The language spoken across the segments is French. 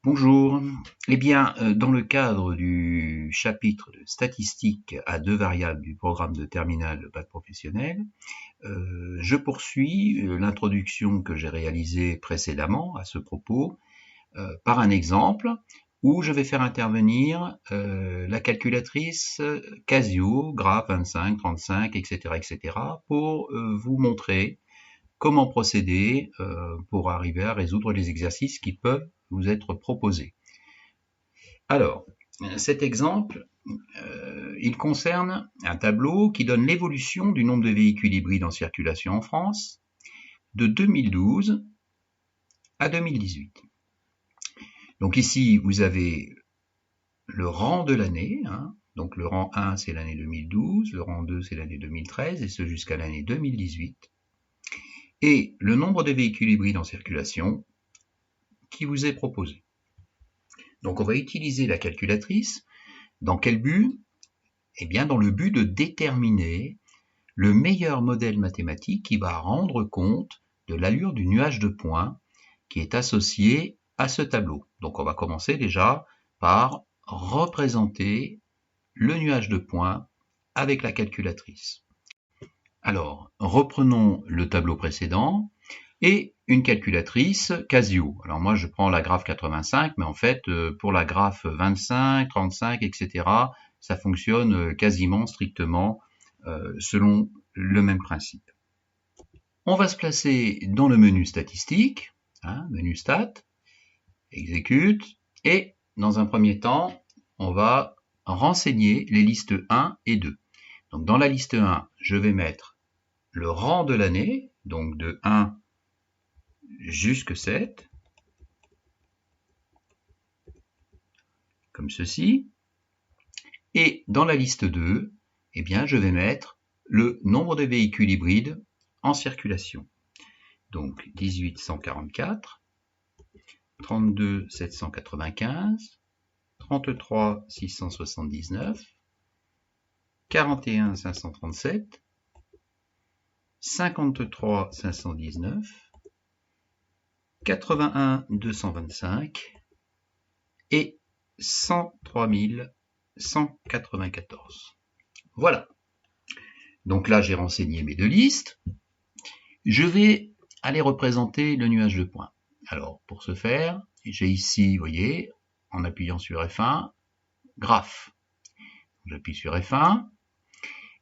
Bonjour. Eh bien, dans le cadre du chapitre de statistiques à deux variables du programme de terminale de bac professionnel, je poursuis l'introduction que j'ai réalisée précédemment à ce propos par un exemple où je vais faire intervenir la calculatrice Casio, Graph 25, 35, etc., etc., pour vous montrer comment procéder pour arriver à résoudre les exercices qui peuvent vous être proposés. Alors, cet exemple, il concerne un tableau qui donne l'évolution du nombre de véhicules hybrides en circulation en France de 2012 à 2018. Donc ici, vous avez le rang de l'année, donc le rang 1 c'est l'année 2012, le rang 2 c'est l'année 2013 et ce jusqu'à l'année 2018. Et le nombre de véhicules hybrides en circulation qui vous est proposé. Donc on va utiliser la calculatrice. Dans quel but? Eh bien dans le but de déterminer le meilleur modèle mathématique qui va rendre compte de l'allure du nuage de points qui est associé à ce tableau. Donc on va commencer déjà par représenter le nuage de points avec la calculatrice. Alors, reprenons le tableau précédent et une calculatrice Casio. Alors moi je prends la graphe 85, mais en fait pour la graphe 25, 35, etc., ça fonctionne quasiment strictement selon le même principe. On va se placer dans le menu statistique, menu stat, exécute, et dans un premier temps, on va renseigner les listes 1 et 2. Donc dans la liste 1, je vais mettre le rang de l'année, donc de 1 jusqu'à 7, comme ceci. Et dans la liste 2, eh bien, je vais mettre le nombre de véhicules hybrides en circulation. Donc 1844, 32 795, 33 679, 41 537, 53 519, 81 225 et 103 194. Voilà. Donc là, j'ai renseigné mes deux listes. Je vais aller représenter le nuage de points. Alors, pour ce faire, j'ai ici, vous voyez, en appuyant sur F1, graphe. J'appuie sur F1.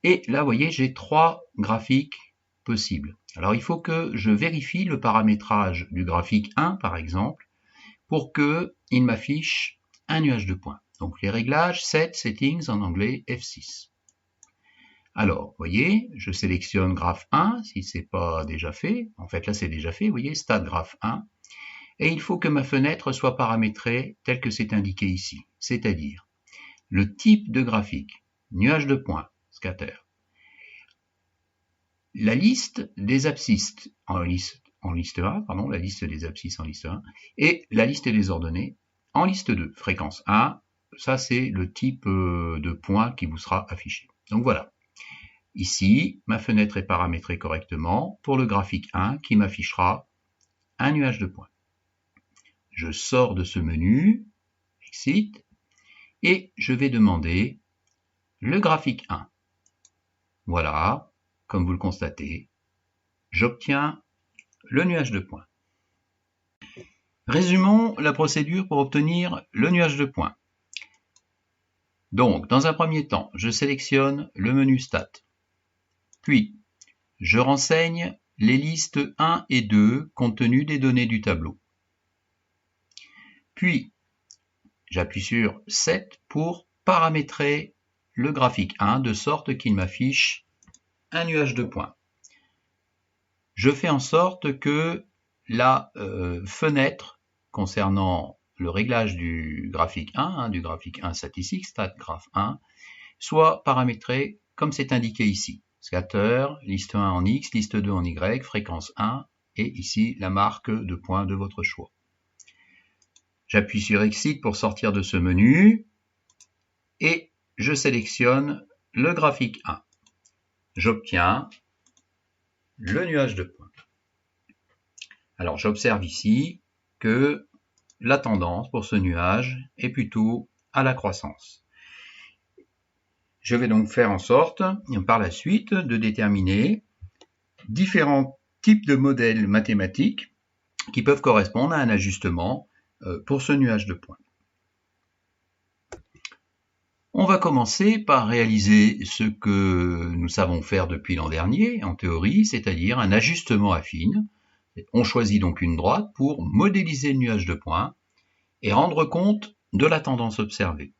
Et là, vous voyez, j'ai trois graphiques possibles. Alors, il faut que je vérifie le paramétrage du graphique 1, par exemple, pour qu'il m'affiche un nuage de points. Donc, les réglages, Set, Settings, en anglais, F6. Alors, vous voyez, je sélectionne graphe 1, si ce n'est pas déjà fait. En fait, là, c'est déjà fait, vous voyez, Start graphe 1. Et il faut que ma fenêtre soit paramétrée telle que c'est indiqué ici. C'est-à-dire, le type de graphique, nuage de points, scatter. La liste des abscisses en liste 1, la liste des abscisses en liste 1, et la liste des ordonnées en liste 2, fréquence 1, ça c'est le type de point qui vous sera affiché. Donc voilà. Ici, ma fenêtre est paramétrée correctement pour le graphique 1 qui m'affichera un nuage de points. Je sors de ce menu, Exit, et je vais demander le graphique 1. Voilà, comme vous le constatez, j'obtiens le nuage de points. Résumons la procédure pour obtenir le nuage de points. Donc, dans un premier temps, je sélectionne le menu Stat. Puis, je renseigne les listes 1 et 2 compte tenu des données du tableau. Puis, j'appuie sur Set pour paramétrer le graphique 1 de sorte qu'il m'affiche un nuage de points. Je fais en sorte que la fenêtre concernant le réglage du graphique 1, du graphique 1 statistique, stat graph 1, soit paramétrée comme c'est indiqué ici. Scatter, liste 1 en X, liste 2 en Y, fréquence 1, et ici la marque de points de votre choix. J'appuie sur Exit pour sortir de ce menu, et je sélectionne le graphique 1. J'obtiens le nuage de points. Alors j'observe ici que la tendance pour ce nuage est plutôt à la croissance. Je vais donc faire en sorte, par la suite, de déterminer différents types de modèles mathématiques qui peuvent correspondre à un ajustement pour ce nuage de points. On va commencer par réaliser ce que nous savons faire depuis l'an dernier, en théorie, c'est-à-dire un ajustement affine. On choisit donc une droite pour modéliser le nuage de points et rendre compte de la tendance observée.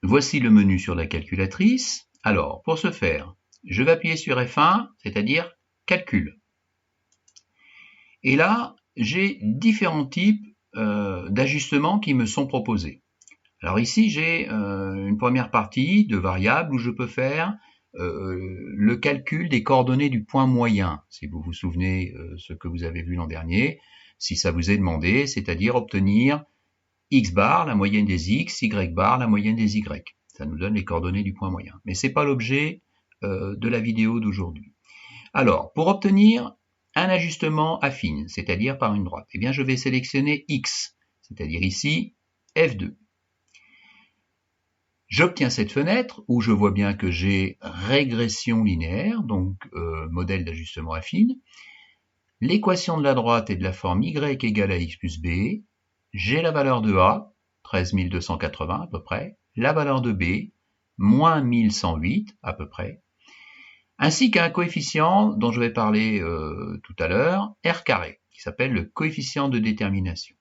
Voici le menu sur la calculatrice. Alors, pour ce faire, je vais appuyer sur F1, c'est-à-dire Calcul. Et là, j'ai différents types d'ajustements qui me sont proposés. Alors ici, j'ai une première partie de variables où je peux faire le calcul des coordonnées du point moyen, si vous vous souvenez ce que vous avez vu l'an dernier, si ça vous est demandé, c'est-à-dire obtenir x bar, la moyenne des x, y bar, la moyenne des y. Ça nous donne les coordonnées du point moyen. Mais ce n'est pas l'objet de la vidéo d'aujourd'hui. Alors, pour obtenir un ajustement affine, c'est-à-dire par une droite, eh bien, je vais sélectionner x, c'est-à-dire ici F2. J'obtiens cette fenêtre où je vois bien que j'ai régression linéaire, donc modèle d'ajustement affine. L'équation de la droite est de la forme y égale à x plus b. J'ai la valeur de a, 13 280 à peu près, la valeur de b, moins 1108 à peu près, ainsi qu'un coefficient dont je vais parler tout à l'heure, r carré, qui s'appelle le coefficient de détermination.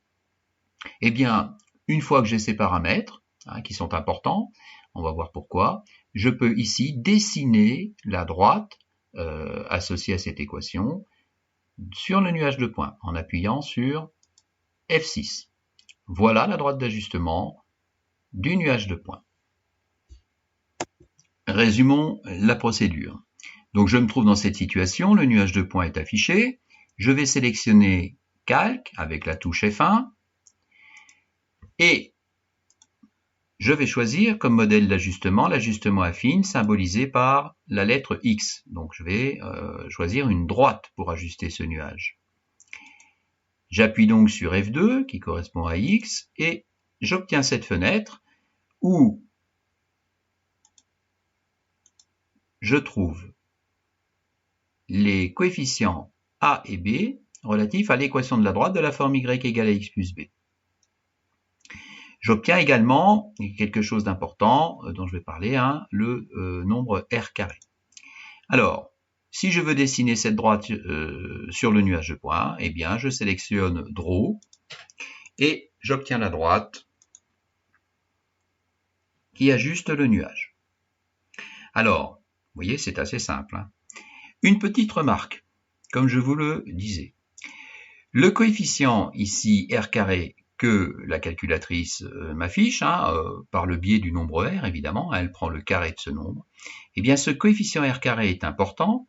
Eh bien, une fois que j'ai ces paramètres, qui sont importants, on va voir pourquoi, je peux ici dessiner la droite associée à cette équation sur le nuage de points en appuyant sur F6. Voilà la droite d'ajustement du nuage de points. Résumons la procédure. Donc je me trouve dans cette situation, le nuage de points est affiché, je vais sélectionner Calque avec la touche F1 et je vais choisir comme modèle d'ajustement l'ajustement affine symbolisé par la lettre X. Donc je vais choisir une droite pour ajuster ce nuage. J'appuie donc sur F2 qui correspond à X et j'obtiens cette fenêtre où je trouve les coefficients A et B relatifs à l'équation de la droite de la forme y égale à x plus b. J'obtiens également quelque chose d'important dont je vais parler, le nombre r carré. Alors, si je veux dessiner cette droite sur le nuage de points, eh bien, je sélectionne Draw et j'obtiens la droite qui ajuste le nuage. Alors, vous voyez, c'est assez simple. Une petite remarque, comme je vous le disais. Le coefficient ici r carré que la calculatrice m'affiche, par le biais du nombre r, évidemment, elle prend le carré de ce nombre, eh bien ce coefficient r carré est important,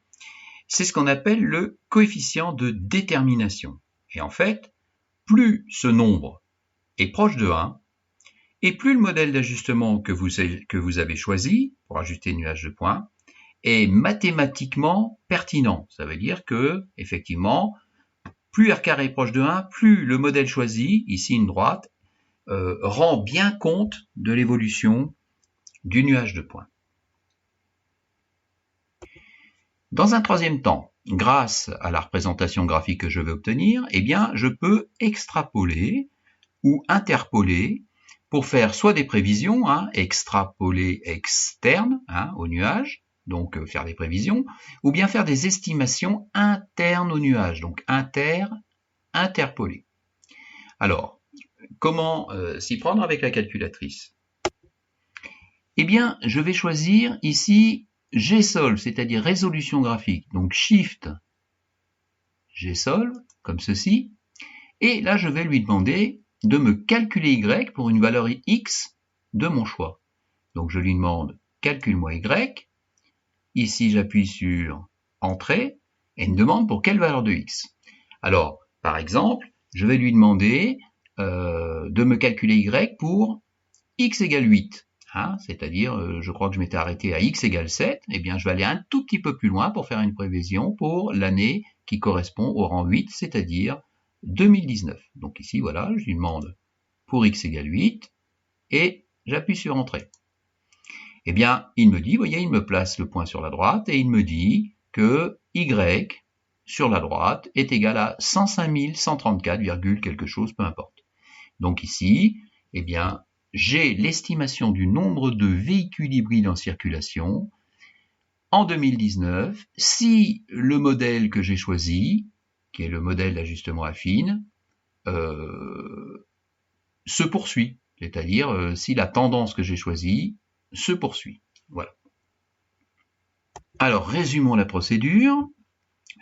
c'est ce qu'on appelle le coefficient de détermination. Et en fait, plus ce nombre est proche de 1, et plus le modèle d'ajustement que vous avez choisi pour ajuster le nuage de points est mathématiquement pertinent. Ça veut dire que, effectivement, plus r carré est proche de 1, plus le modèle choisi, ici une droite, rend bien compte de l'évolution du nuage de points. Dans un troisième temps, grâce à la représentation graphique que je veux obtenir, eh bien, je peux extrapoler ou interpoler pour faire soit des prévisions, extrapoler externe au nuage, donc faire des prévisions, ou bien faire des estimations internes au nuage, donc interpoler. Alors, comment s'y prendre avec la calculatrice? Eh bien, je vais choisir ici GSOLVE, c'est-à-dire résolution graphique, donc Shift GSOLVE, comme ceci, et là je vais lui demander de me calculer Y pour une valeur X de mon choix. Donc je lui demande calcule-moi Y, ici j'appuie sur Entrée, et il me demande pour quelle valeur de X. Alors, par exemple, je vais lui demander de me calculer Y pour X égale 8. C'est-à-dire, je crois que je m'étais arrêté à X égale 7, eh bien je vais aller un tout petit peu plus loin pour faire une prévision pour l'année qui correspond au rang 8, c'est-à-dire 2019. Donc ici, voilà, je lui demande pour x égale 8 et j'appuie sur Entrée. Eh bien, il me dit, vous voyez, il me place le point sur la droite et il me dit que y sur la droite est égal à 105 134, quelque chose, peu importe. Donc ici, eh bien, j'ai l'estimation du nombre de véhicules hybrides en circulation en 2019 si le modèle que j'ai choisi, qui est le modèle d'ajustement affine, se poursuit, c'est-à-dire si la tendance que j'ai choisie se poursuit. Voilà. Alors, résumons la procédure.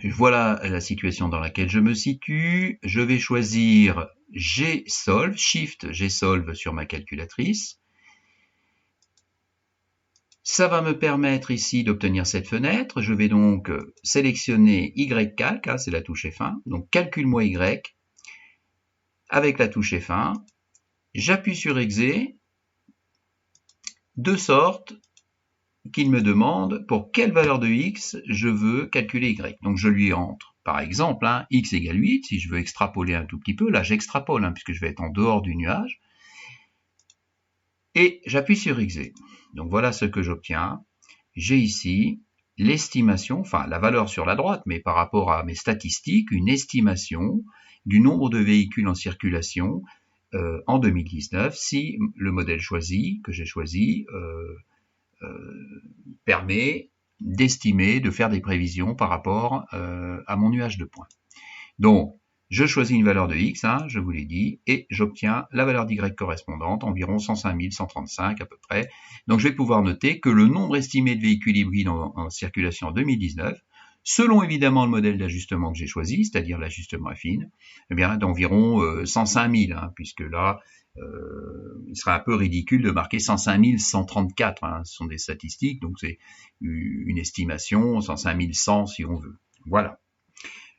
Voilà la situation dans laquelle je me situe. Je vais choisir Gsolve, Shift Gsolve sur ma calculatrice. Ça va me permettre ici d'obtenir cette fenêtre. Je vais donc sélectionner YCalc, c'est la touche F1. Donc, calcule-moi Y avec la touche F1. J'appuie sur Exe, de sorte qu'il me demande pour quelle valeur de x je veux calculer y. Donc je lui entre, par exemple, x égale 8, si je veux extrapoler un tout petit peu, là j'extrapole, puisque je vais être en dehors du nuage, et j'appuie sur Exe. Donc voilà ce que j'obtiens. J'ai ici l'estimation, enfin la valeur sur la droite, mais par rapport à mes statistiques, une estimation du nombre de véhicules en circulation en 2019, si le modèle choisi, que j'ai choisi, permet d'estimer, de faire des prévisions par rapport à mon nuage de points. Donc, je choisis une valeur de x, je vous l'ai dit, et j'obtiens la valeur d'y correspondante, environ 105 135 à peu près. Donc, je vais pouvoir noter que le nombre estimé de véhicules hybrides en circulation en 2019, selon évidemment le modèle d'ajustement que j'ai choisi, c'est-à-dire l'ajustement affine, eh bien d'environ 105 000, puisque là, il serait un peu ridicule de marquer 105 134, ce sont des statistiques, donc c'est une estimation, 105 100 si on veut. Voilà.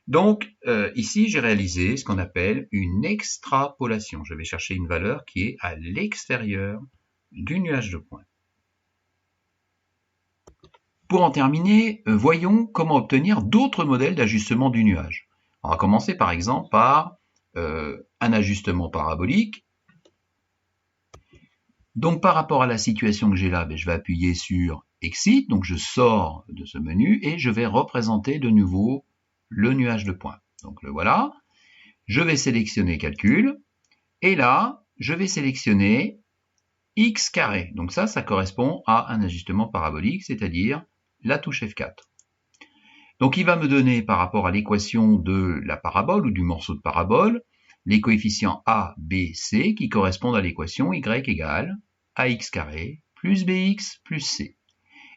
Donc ici, j'ai réalisé ce qu'on appelle une extrapolation. Je vais chercher une valeur qui est à l'extérieur du nuage de points. Pour en terminer, voyons comment obtenir d'autres modèles d'ajustement du nuage. On va commencer par exemple par un ajustement parabolique. Donc par rapport à la situation que j'ai là, je vais appuyer sur Exit, donc je sors de ce menu et je vais représenter de nouveau le nuage de points. Donc le voilà. Je vais sélectionner Calcul et là, je vais sélectionner x carré. Donc ça correspond à un ajustement parabolique, c'est-à-dire la touche F4. Donc il va me donner par rapport à l'équation de la parabole ou du morceau de parabole, les coefficients a, b, c qui correspondent à l'équation y égale ax carré plus bx plus c.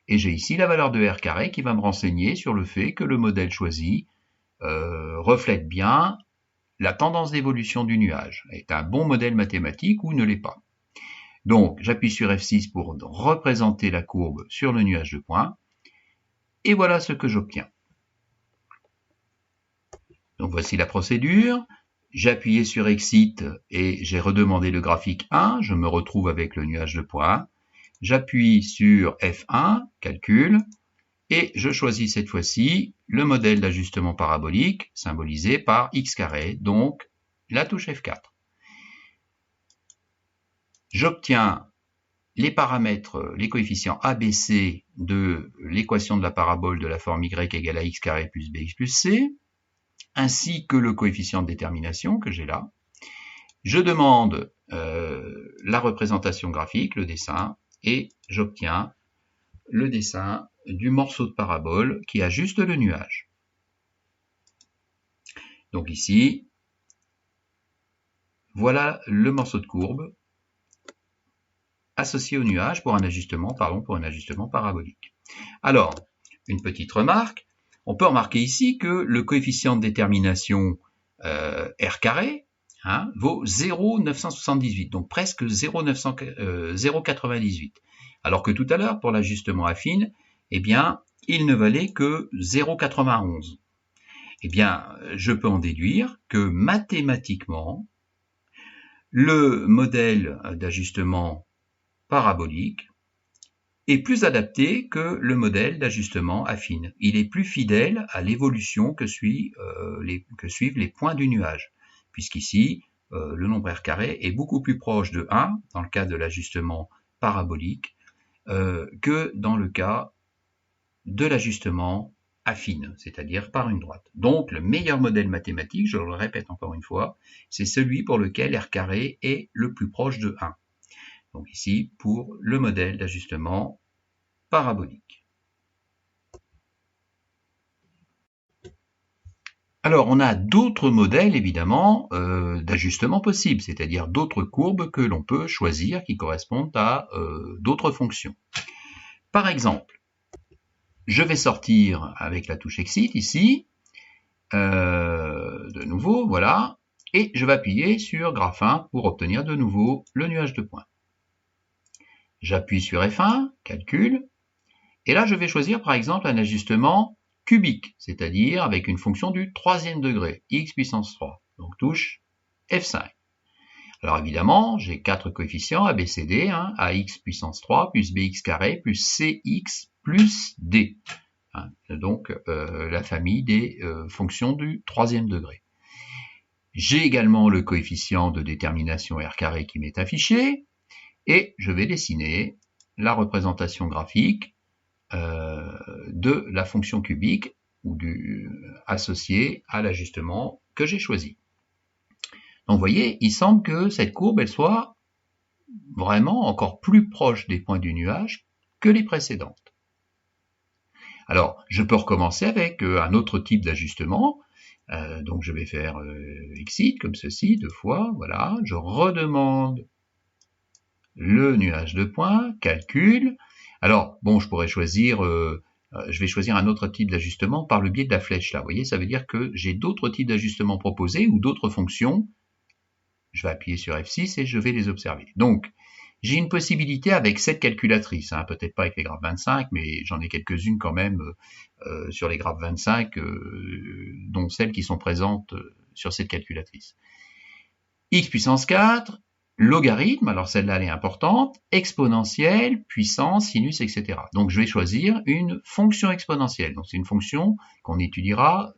Et j'ai ici la valeur de r carré qui va me renseigner sur le fait que le modèle choisi reflète bien la tendance d'évolution du nuage, est un bon modèle mathématique ou ne l'est pas. Donc j'appuie sur F6 pour représenter la courbe sur le nuage de points, et voilà ce que j'obtiens. Donc voici la procédure. J'ai appuyé sur Exit et j'ai redemandé le graphique 1. Je me retrouve avec le nuage de points. J'appuie sur F1, calcul, et je choisis cette fois-ci le modèle d'ajustement parabolique symbolisé par x carré, donc la touche F4. J'obtiens les paramètres, les coefficients a, b, c de l'équation de la parabole de la forme y égale à x carré plus bx plus c, ainsi que le coefficient de détermination que j'ai là. Je demande la représentation graphique, le dessin, et j'obtiens le dessin du morceau de parabole qui ajuste le nuage. Donc ici, voilà le morceau de courbe associé au nuage pour un ajustement parabolique. Alors, une petite remarque, on peut remarquer ici que le coefficient de détermination r carré vaut 0,978, donc presque 0,98. Alors que tout à l'heure, pour l'ajustement affine, eh bien, il ne valait que 0,91. Eh bien, je peux en déduire que mathématiquement, le modèle d'ajustement parabolique est plus adapté que le modèle d'ajustement affine. Il est plus fidèle à l'évolution que suivent les points du nuage. puisqu'ici, le nombre r carré est beaucoup plus proche de 1, dans le cas de l'ajustement parabolique, que dans le cas de l'ajustement affine, c'est-à-dire par une droite. Donc le meilleur modèle mathématique, je le répète encore une fois, c'est celui pour lequel r carré est le plus proche de 1. Donc ici, pour le modèle d'ajustement parabolique. Alors, on a d'autres modèles, évidemment, d'ajustement possibles, c'est-à-dire d'autres courbes que l'on peut choisir qui correspondent à d'autres fonctions. Par exemple, je vais sortir avec la touche Exit ici, de nouveau, voilà, et je vais appuyer sur Graphe 1 pour obtenir de nouveau le nuage de points. J'appuie sur F1, calcul, et là je vais choisir par exemple un ajustement cubique, c'est-à-dire avec une fonction du troisième degré, x puissance 3. Donc touche F5. Alors évidemment, j'ai 4 coefficients a, b, c, d, hein, ax puissance 3 plus bx carré plus cx plus d. Hein, donc la famille des fonctions du troisième degré. J'ai également le coefficient de détermination r carré qui m'est affiché, et je vais dessiner la représentation graphique de la fonction cubique ou associée à l'ajustement que j'ai choisi. Donc vous voyez, il semble que cette courbe elle soit vraiment encore plus proche des points du nuage que les précédentes. Alors, je peux recommencer avec un autre type d'ajustement. Donc je vais faire exit comme ceci 2 fois, voilà, je redemande le nuage de points, calcul. Alors, bon, je pourrais choisir, je vais choisir un autre type d'ajustement par le biais de la flèche là. Vous voyez, ça veut dire que j'ai d'autres types d'ajustements proposés ou d'autres fonctions. Je vais appuyer sur F6 et je vais les observer. Donc, j'ai une possibilité avec cette calculatrice, hein, peut-être pas avec les graphes 25, mais j'en ai quelques-unes quand même sur les graphes 25, dont celles qui sont présentes sur cette calculatrice. X puissance 4, logarithme, alors celle-là elle est importante, exponentielle, puissance, sinus, etc. Donc je vais choisir une fonction exponentielle. Donc c'est une fonction qu'on étudiera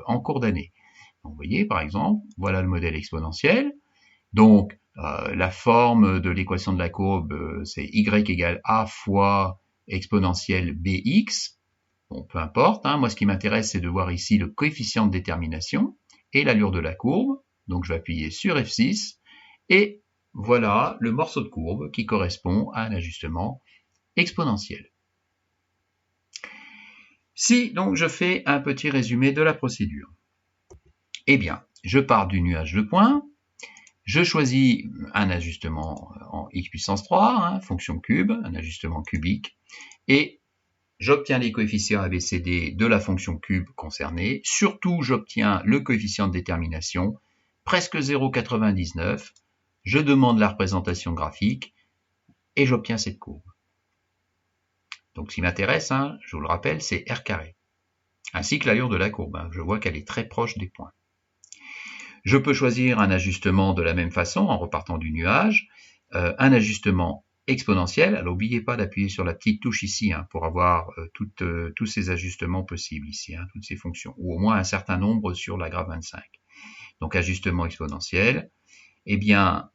en cours d'année. Vous voyez par exemple, voilà le modèle exponentiel. Donc la forme de l'équation de la courbe, c'est y égale a fois exponentielle bx. Bon, peu importe, hein. Moi ce qui m'intéresse c'est de voir ici le coefficient de détermination et l'allure de la courbe. Donc je vais appuyer sur F6 et voilà le morceau de courbe qui correspond à un ajustement exponentiel. Si donc je fais un petit résumé de la procédure, eh bien je pars du nuage de points, je choisis un ajustement en x puissance 3, hein, fonction cube, un ajustement cubique, et j'obtiens les coefficients ABCD de la fonction cube concernée. Surtout, j'obtiens le coefficient de détermination, presque 0,99. Je demande la représentation graphique et j'obtiens cette courbe. Donc, ce qui m'intéresse, hein, je vous le rappelle, c'est r carré, ainsi que l'allure de la courbe. Hein. Je vois qu'elle est très proche des points. Je peux choisir un ajustement de la même façon en repartant du nuage, un ajustement exponentielle. Alors n'oubliez pas d'appuyer sur la petite touche ici hein, pour avoir tous ces ajustements possibles ici, hein, toutes ces fonctions, ou au moins un certain nombre sur la graphe 25. Donc ajustement exponentiel, eh bien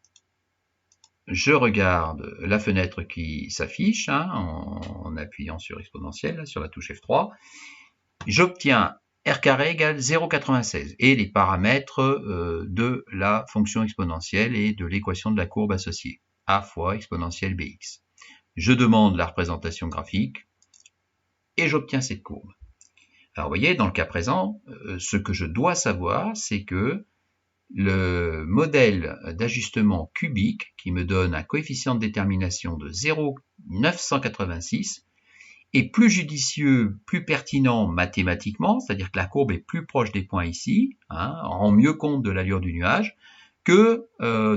je regarde la fenêtre qui s'affiche hein, en appuyant sur exponentielle, là, sur la touche F3, j'obtiens r carré égale 0,96 et les paramètres de la fonction exponentielle et de l'équation de la courbe associée. A fois exponentielle bx. Je demande la représentation graphique et j'obtiens cette courbe. Alors vous voyez, dans le cas présent, ce que je dois savoir, c'est que le modèle d'ajustement cubique qui me donne un coefficient de détermination de 0,986 est plus judicieux, plus pertinent mathématiquement, c'est-à-dire que la courbe est plus proche des points ici, hein, rend mieux compte de l'allure du nuage, que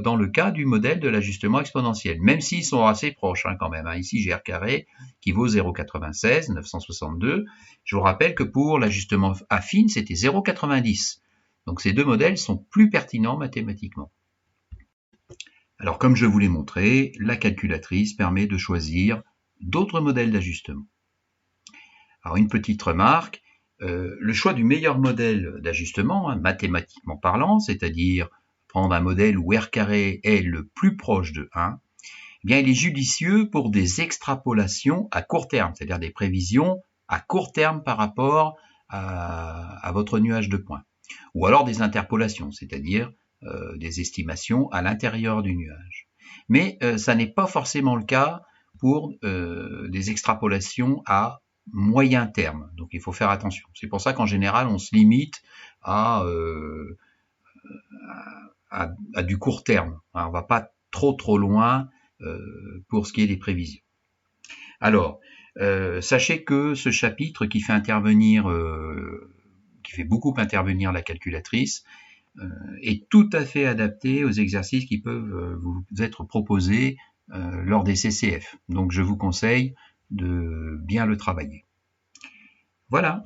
dans le cas du modèle de l'ajustement exponentiel, même s'ils sont assez proches hein, quand même. Hein. Ici, j'ai r carré qui vaut 0,96, 962. Je vous rappelle que pour l'ajustement affine, c'était 0,90. Donc ces deux modèles sont plus pertinents mathématiquement. Alors comme je vous l'ai montré, la calculatrice permet de choisir d'autres modèles d'ajustement. Alors une petite remarque, le choix du meilleur modèle d'ajustement, hein, mathématiquement parlant, c'est-à-dire prendre un modèle où R carré est le plus proche de 1, eh bien il est judicieux pour des extrapolations à court terme, c'est-à-dire des prévisions à court terme par rapport à votre nuage de points. Ou alors des interpolations, c'est-à-dire des estimations à l'intérieur du nuage. Mais ça n'est pas forcément le cas pour des extrapolations à moyen terme. Donc il faut faire attention. C'est pour ça qu'en général, on se limite à du court terme. On ne va pas trop loin pour ce qui est des prévisions. Alors, sachez que ce chapitre qui fait beaucoup intervenir la calculatrice est tout à fait adapté aux exercices qui peuvent vous être proposés lors des CCF. Donc je vous conseille de bien le travailler. Voilà.